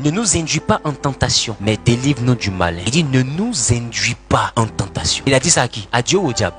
ne nous induis pas en tentation, mais délivre-nous du malin. Il dit, ne nous induis pas en tentation. Il a dit ça à qui? À Dieu ou au diable?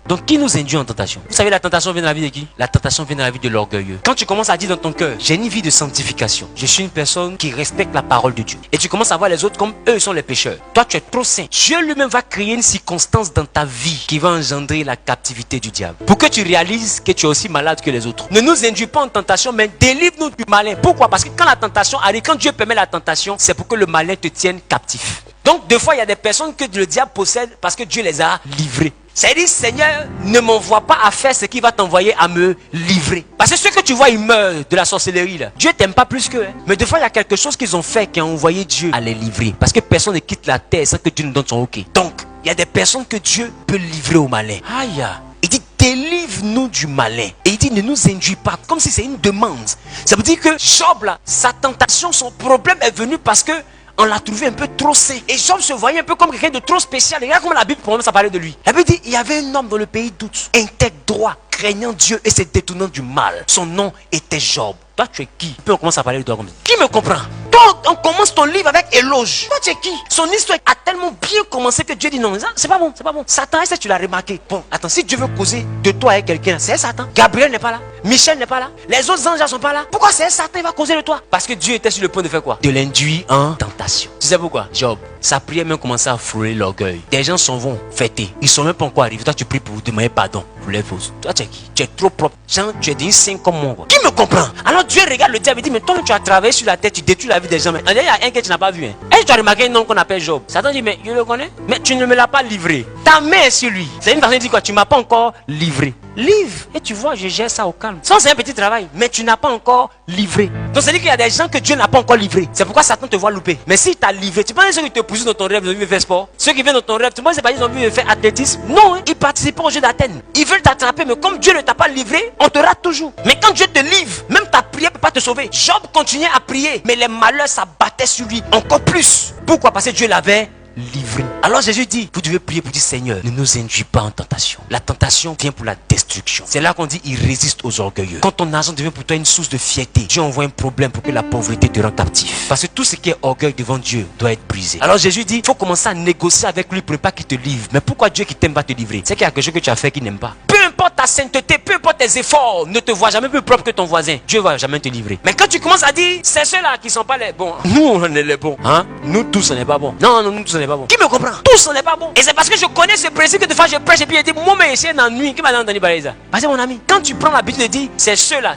Donc qui nous induit en tentation? Vous savez, la tentation vient dans la vie de qui? La tentation vient dans la vie de l'orgueilleux. Quand tu commences à dire dans ton cœur, j'ai une vie de sanctification, je suis une personne qui respecte la parole de Dieu, et tu commences à voir les autres comme eux sont les pécheurs, toi tu es trop saint, Dieu lui-même va créer une circonstance dans ta vie qui va engendrer la captivité du diable, pour que tu réalises que tu es aussi malade que les autres. Ne nous induis pas en tentation, mais délivre-nous du malin. Pourquoi? Parce que quand la tentation arrive, quand Dieu permet la tentation, c'est pour que le malin te tienne captif. Donc des fois il y a des personnes que le diable possède parce que Dieu les a livrées. C'est-à-dire, Seigneur, ne m'envoie pas à faire ce qu'il va t'envoyer à me livrer. Parce que ceux que tu vois, ils meurent de la sorcellerie là. Dieu t'aime pas plus qu'eux. Mais des fois, il y a quelque chose qu'ils ont fait qui a envoyé Dieu à les livrer. Parce que personne ne quitte la terre sans que Dieu nous donne son ok. Donc, il y a des personnes que Dieu peut livrer au malin. Aïe. Il dit, délivre-nous du malin. Et il dit, ne nous induis pas. Comme si c'est une demande. Ça veut dire que Job là, sa tentation, son problème est venu parce que on l'a trouvé un peu trop saint. Et Job se voyait un peu comme quelqu'un de trop spécial. Et regarde comment la Bible commence à parler de lui. La Bible dit, il y avait un homme dans le pays d'Out, intègre, droit, craignant Dieu et se détournant du mal. Son nom était Job. Toi, tu es qui? Puis on commence à parler de toi comme ça. Qui me comprend? Toi, on commence ton livre avec éloge. Toi, tu es qui? Son histoire a tellement bien commencé que Dieu dit non, c'est pas bon, c'est pas bon. Satan, est-ce que tu l'as remarqué? Bon, attends, si Dieu veut causer de toi avec quelqu'un, c'est Satan. Gabriel n'est pas là. Michel n'est pas là. Les autres anges ne sont pas là. Pourquoi c'est Satan qui va causer de toi? Parce que Dieu était sur le point de faire quoi? De l'induire en tentation. Tu sais pourquoi? Job, sa prière même commençait à frôler l'orgueil. Des gens s'en vont fêter. Ils sont même pas encore arrivés. Toi, tu pries pour demander pardon pour les fausses. Toi, tu es qui? Tu es trop propre. Jean, tu es d'une saint comme moi. Quoi. Qui me comprend? Alors Dieu regarde le diable et dit, mais toi, tu as travaillé sur la terre, tu détruis la vie des gens. Mais il y a un que tu n'as pas vu. Hein. Est-ce que tu as remarqué un homme qu'on appelle Job? Satan dit, mais je le connais. Mais tu ne me l'as pas livré. Ta main est sur lui. C'est une personne qui dit quoi? Tu ne m'as pas encore livré. Livre. Et tu vois, je gère ça au calme. Ça, c'est un petit travail. Mais tu n'as pas encore livré. Donc, ça veut dire qu'il y a des gens que Dieu n'a pas encore livré. C'est pourquoi Satan te voit louper. Mais si t'a livré, tu penses que ceux qui te poussent dans ton rêve, ils ont vu faire sport? Ceux qui viennent dans ton rêve, tu penses que ils ont vu faire athlétisme? Non, ils participent au jeu d'Athènes. Ils veulent t'attraper, mais comme Dieu ne t'a pas livré, on te rate toujours. Mais quand Dieu te livre, même ta prière ne peut pas te sauver. Job continuait à prier, mais les malheurs s'abattaient sur lui encore plus. Pourquoi? Parce que Dieu l'avait livré. Alors Jésus dit, vous devez prier pour dire, Seigneur, ne nous induis pas en tentation. La tentation vient pour la destruction. C'est là qu'on dit, il résiste aux orgueilleux. Quand ton argent devient pour toi une source de fierté, Dieu envoie un problème pour que la pauvreté te rende captif. Parce que tout ce qui est orgueil devant Dieu doit être brisé. Alors Jésus dit, il faut commencer à négocier avec lui pour ne pas qu'il te livre. Mais pourquoi Dieu qui t'aime va te livrer? C'est qu'il y a quelque chose que tu as fait qu'il n'aime pas. Peu importe ta sainteté, peu importe tes efforts, ne te vois jamais plus propre que ton voisin. Dieu va jamais te livrer. Mais quand tu commences à dire, c'est ceux-là qui sont pas les bons. Nous, on est les bons. Hein? Nous tous, on n'est pas bons. Non, nous tous, on n'est pas bons. Qui me comprend? Tous, on n'est pas bons. Et c'est parce que je connais ce principe que de fois je prêche et puis je dis, moi, mais c'est dans la nuit. Qui m'a entendu parler ça? Parce que mon ami, quand tu prends l'habitude de dire, c'est ceux-là,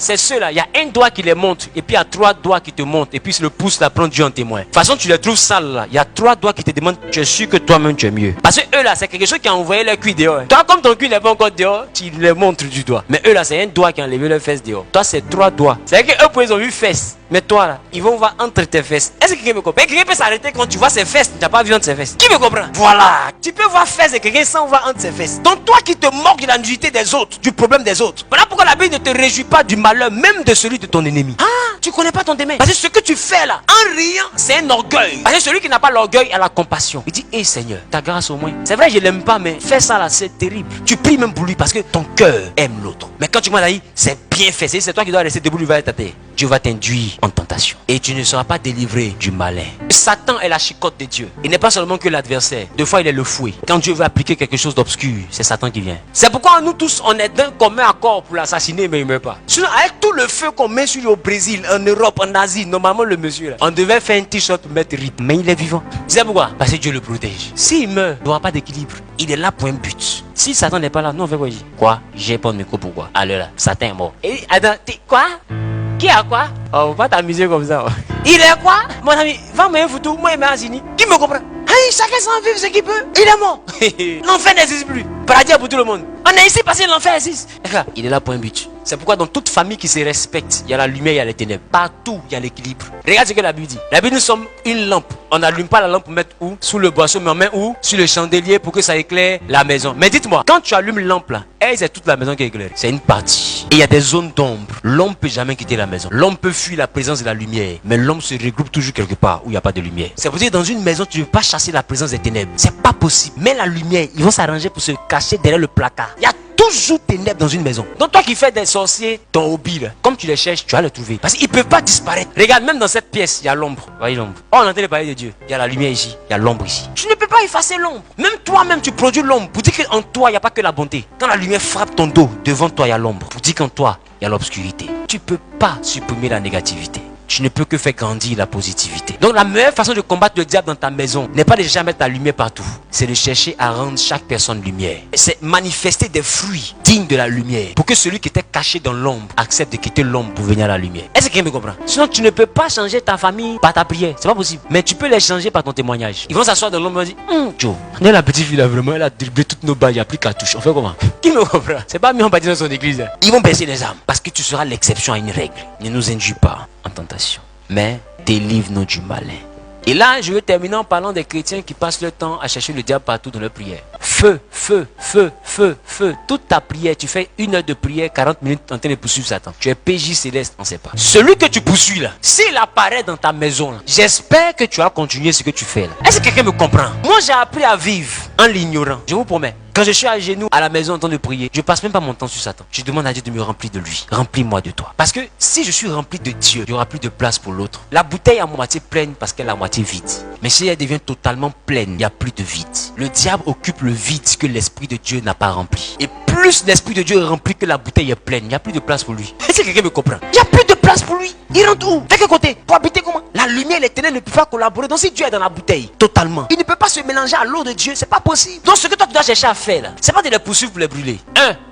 il y a un doigt qui les montre et puis il y a 3 doigts qui te montrent et puis le pouce là prend Dieu en témoin. De toute façon, tu les trouves sales là. Il y a 3 doigts qui te demandent, tu es sûr que toi-même tu es mieux. Parce que eux là, c'est quelque chose qui a envoyé leur cuir dehors. Toi, comme ton cuir n'est pas encore dehors, tu les montres du doigt. Mais eux là, c'est un doigt qui a enlevé leur fesse dehors. Toi, c'est 3 doigts. C'est-à-dire qu'eux, ils ont vu fesses. Mais toi là, ils vont voir entre tes fesses. Est-ce que quelqu'un me comprend? Quelqu'un peut s'arrêter quand tu vois ses fesses, tu n'as pas vu entre ses fesses. Qui me comprend? Voilà. Tu peux voir fesses et quelqu'un sans voir entre ses fesses. Donc toi qui te moques de la nudité des autres, du problème des autres. Voilà pourquoi la Bible ne te réjouit pas du malheur, même de celui de ton ennemi. Ah, tu connais pas ton démon. Parce que ce que tu fais là, en riant, c'est un orgueil. Parce que celui qui n'a pas l'orgueil a la compassion. Il dit, hé Seigneur, ta grâce au moins. C'est vrai, je l'aime pas, mais fais ça là, c'est terrible. Tu pries même pour lui parce que ton cœur aime l'autre. Mais quand tu m'as dit, c'est bien fait, c'est toi qui dois rester debout, lui va être Dieu va t'induire en tentation. Et tu ne seras pas délivré du malin. Satan est la chicotte de Dieu. Il n'est pas seulement que l'adversaire. Des fois, il est le fouet. Quand Dieu veut appliquer quelque chose d'obscur, c'est Satan qui vient. C'est pourquoi nous tous, on est d'un commun accord pour l'assassiner, mais il ne meurt pas. Sinon, avec tout le feu qu'on met sur lui au Brésil, en Europe, en Asie, normalement, le monsieur, là, on devait faire un t-shirt pour mettre RIP. Mais il est vivant. Tu sais pourquoi? Parce que Dieu le protège. S'il meurt, il n'aura pas d'équilibre. Il est là pour un but. Si Satan n'est pas là, nous on fait quoi? Quoi? J'ai pas de micro, pourquoi? Alors là, Satan est mort. Et attends, quoi? Qui a quoi? Oh, va t'amuser comme ça. Il est quoi? Mon ami, va me foutre, moi et Mazini. Qui me comprend? Hey, chacun s'en vive ce qu'il peut. Il est mort. L'enfer n'existe plus. Paradis pour tout le monde. On est ici parce que l'enfer existe. Il est là pour un but. C'est pourquoi dans toute famille qui se respecte, il y a la lumière, il y a les ténèbres. Partout, il y a l'équilibre. Regarde ce que la Bible dit. La Bible, nous sommes une lampe. On n'allume pas la lampe pour mettre où? Sous le boisseau, mais on met où? Sur le chandelier pour que ça éclaire la maison. Mais dites-moi, quand tu allumes une lampe là, c'est toute la maison qui est éclairée. C'est une partie. Et il y a des zones d'ombre. L'homme ne peut jamais quitter la maison. L'homme peut fuir la présence de la lumière. Mais l'homme se regroupe toujours quelque part où il n'y a pas de lumière. C'est pour dire dans une maison, tu ne veux pas chasser la présence des ténèbres. C'est pas possible. Mais la lumière, ils vont s'arranger pour se cacher derrière le placard. Il y a tout toujours ténèbres dans une maison. Donc toi qui fais des sorciers, ton hobby là, comme tu les cherches, tu vas les trouver. Parce qu'ils ne peuvent pas disparaître. Regarde, même dans cette pièce, il y a l'ombre. Voyez l'ombre. Oh, on entend parler de Dieu. Il y a la lumière ici, il y a l'ombre ici. Tu ne peux pas effacer l'ombre. Même toi-même, tu produis l'ombre. Pour dire qu'en toi, il n'y a pas que la bonté. Quand la lumière frappe ton dos, devant toi, il y a l'ombre. Pour dire qu'en toi, il y a l'obscurité. Tu ne peux pas supprimer la négativité. Tu ne peux que faire grandir la positivité. Donc la meilleure façon de combattre le diable dans ta maison n'est pas de jamais mettre ta lumière partout. C'est de chercher à rendre chaque personne lumière. C'est manifester des fruits dignes de la lumière. Pour que celui qui était caché dans l'ombre accepte de quitter l'ombre pour venir à la lumière. Est-ce que quelqu'un me comprend? Sinon tu ne peux pas changer ta famille par ta prière. C'est pas possible. Mais tu peux les changer par ton témoignage. Ils vont s'asseoir dans l'ombre et dire Joe, on est la petite fille là vraiment, elle a dribblé toutes nos balles, il n'y a plus qu'à toucher. On fait comment? Qui me comprend? C'est pas mis en bâti dans son église. Ils vont baisser les armes. Parce que tu seras l'exception à une règle. Ne nous induis pas en tentation, mais délivre-nous du malin. Et là, je vais terminer en parlant des chrétiens qui passent leur temps à chercher le diable partout dans leur prière. Feu, feu, feu, feu, feu. Toute ta prière, tu fais 1 heure de prière, 40 minutes en train de poursuivre Satan. Tu es PJ céleste, on ne sait pas. Celui que tu poursuis là, s'il apparaît dans ta maison là, j'espère que tu as continué ce que tu fais là. Est-ce que quelqu'un me comprend? Moi, j'ai appris à vivre en l'ignorant. Je vous promets. Quand je suis à genoux à la maison en train de prier, je passe même pas mon temps sur Satan. Je demande à Dieu de me remplir de lui. Remplis-moi de toi. Parce que si je suis rempli de Dieu, il n'y aura plus de place pour l'autre. La bouteille est à moitié pleine parce qu'elle est à moitié vide. Mais si elle devient totalement pleine, il n'y a plus de vide. Le diable occupe le vide que l'Esprit de Dieu n'a pas rempli. Et plus l'Esprit de Dieu est rempli que la bouteille est pleine, il n'y a plus de place pour lui. Est-ce que quelqu'un me comprend? Il n'y a plus de place pour lui. Il rentre où? De quel côté? Pour habiter comment? La lumière et les ténèbres ne peuvent pas collaborer. Donc si Dieu est dans la bouteille, totalement, il ne peut pas se mélanger à l'eau de Dieu. C'est pas possible. Donc ce que toi tu dois chercher à faire là, c'est pas de les poursuivre pour les brûler.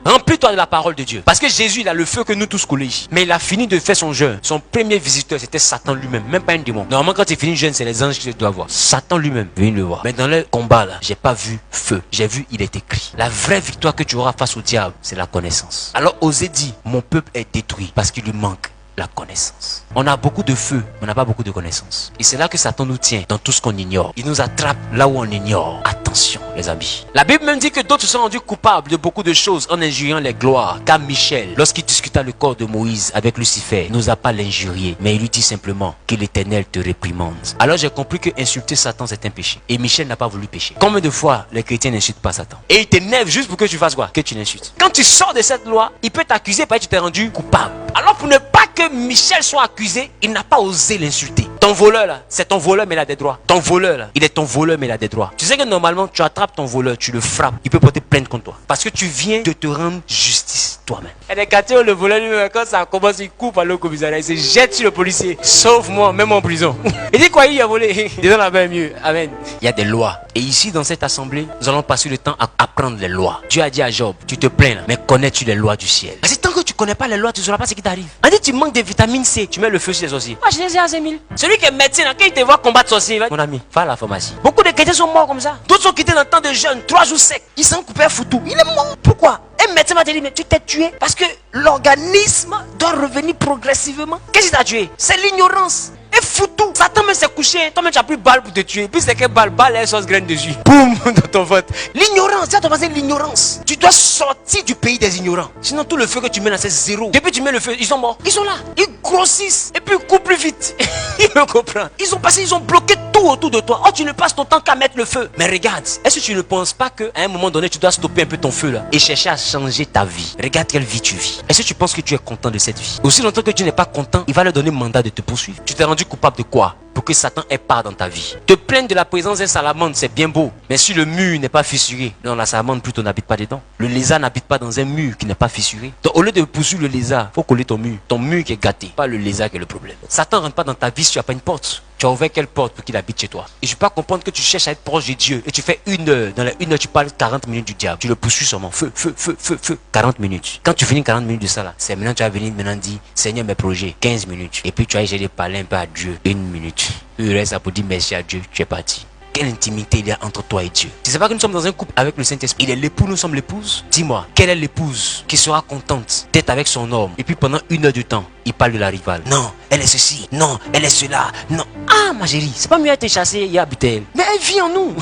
Remplis-toi de la parole de Dieu. Parce que Jésus, il a le feu que nous tous collés. Mais il a fini de faire son jeûne. Son premier visiteur, c'était Satan lui-même, même pas un démon. Normalement, quand il finit le jeûne, c'est les anges qui doivent voir. Satan lui-même, vient le voir. Mais dans le combat là, j'ai pas vu feu. J'ai vu, il est écrit. La vraie victoire que tu auras face au diable, c'est la connaissance. Alors, Osée dit, mon peuple est détruit parce qu'il lui manque la connaissance. On a beaucoup de feu, mais on n'a pas beaucoup de connaissances. Et c'est là que Satan nous tient dans tout ce qu'on ignore. Il nous attrape là où on ignore. Attention, les amis. La Bible même dit que d'autres se sont rendus coupables de beaucoup de choses en injuriant les gloires. Car Michel, lorsqu'il discuta le corps de Moïse avec Lucifer, n'osa pas l'injurier, mais il lui dit simplement que l'Éternel te réprimande. Alors j'ai compris que insulter Satan c'est un péché. Et Michel n'a pas voulu pécher. Combien de fois les chrétiens n'insultent pas Satan? Et il t'énerve juste pour que tu fasses quoi? Que tu l'insultes. Quand tu sors de cette loi, il peut t'accuser parce que tu t'es rendu coupable. Alors pour ne pas que Michel soit accusé, il n'a pas osé l'insulter. Ton voleur là, c'est ton voleur mais il a des droits. Ton voleur là, il est ton voleur mais il a des droits. Tu sais que normalement tu attrapes ton voleur, tu le frappes, il peut porter plainte contre toi. Parce que tu viens de te rendre justice toi-même. Et les quartiers où le voleur lui, quand ça commence, il coupe à l'eau commissariat, il se jette sur le policier. Sauve-moi, même en prison. Il dit quoi, il a volé? Disons la main mieux. Amen. Il y a des lois. Et ici dans cette assemblée, nous allons passer le temps à apprendre les lois. Dieu a dit à Job, tu te plains là, mais connais-tu les lois du ciel? Parce que tant que tu connais pas les lois, tu ne sauras pas ce qui t'arrive. On dit tu manques de vitamine C, tu mets le feu sur les sorciers. Moi je les ai à 5000. Celui qui est médecin, quand il te voit combattre sorciers, mon ami, va à la pharmacie. Beaucoup de chrétiens sont morts comme ça. D'autres sont quittés dans le temps de jeûne, 3 jours secs. Ils s'en coupé un foutu. Il est mort. Pourquoi? Un médecin m'a dit, mais tu t'es tué parce que l'organisme doit revenir progressivement. Qu'est-ce qui t'a tué? C'est l'ignorance. Et foutu. Satan me s'est couché. Toi-même, tu as pris balle pour te tuer. Puis c'est quelle balle? Balle et sauce graine dessus. Boum, dans ton vote. L'ignorance. Tu as passé l'ignorance. Tu dois sortir du pays des ignorants. Sinon, tout le feu que tu mets là, c'est zéro. Depuis que tu mets le feu, ils sont morts. Ils sont là. Ils grossissent. Et puis ils courent plus vite. Ils me comprennent. Ils ont passé, ils ont bloqué tout autour de toi. Oh, tu ne passes ton temps qu'à mettre le feu. Mais regarde, est-ce que tu ne penses pas qu'à un moment donné, tu dois stopper un peu ton feu là et chercher à changer ta vie? Regarde quelle vie tu vis. Est-ce que tu penses que tu es content de cette vie? Aussi longtemps que tu n'es pas content, il va leur donner mandat de te poursuivre. Tu t'es rendu coupable de quoi? Pour que Satan ait part dans ta vie. Te plaindre de la présence d'un salamandre, c'est bien beau. Mais si le mur n'est pas fissuré, non, la salamandre plutôt n'habite pas dedans. Le lézard n'habite pas dans un mur qui n'est pas fissuré. Donc au lieu de poursuivre le lézard, faut coller ton mur. Ton mur qui est gâté, pas le lézard qui est le problème. Satan rentre pas dans ta vie si tu n'as pas une porte. Tu as ouvert quelle porte pour qu'il habite chez toi? Et je ne peux pas comprendre que tu cherches à être proche de Dieu et tu fais 1 heure. Dans les 1 heure, tu parles 40 minutes du diable. Tu le poursuis seulement. Feu, feu, feu, feu, feu. 40 minutes. Quand tu finis 40 minutes de ça là, c'est maintenant tu vas venir maintenant dire, Seigneur, mes projets, 15 minutes. Et puis tu vas essayer de parler un peu à Dieu, 1 minute. Le reste, ça pour dire merci à Dieu, tu es parti. Quelle intimité il y a entre toi et Dieu? Tu sais pas que nous sommes dans un couple avec le Saint-Esprit. Il est l'époux, nous sommes l'épouse. Dis-moi, quelle est l'épouse qui sera contente d'être avec son homme et puis pendant 1 heure de temps, il parle de la rivale? Non, elle est ceci. Non, elle est cela. Non. Ah, ma chérie, c'est pas mieux d'être chassée et habiter elle. Mais elle vit en nous.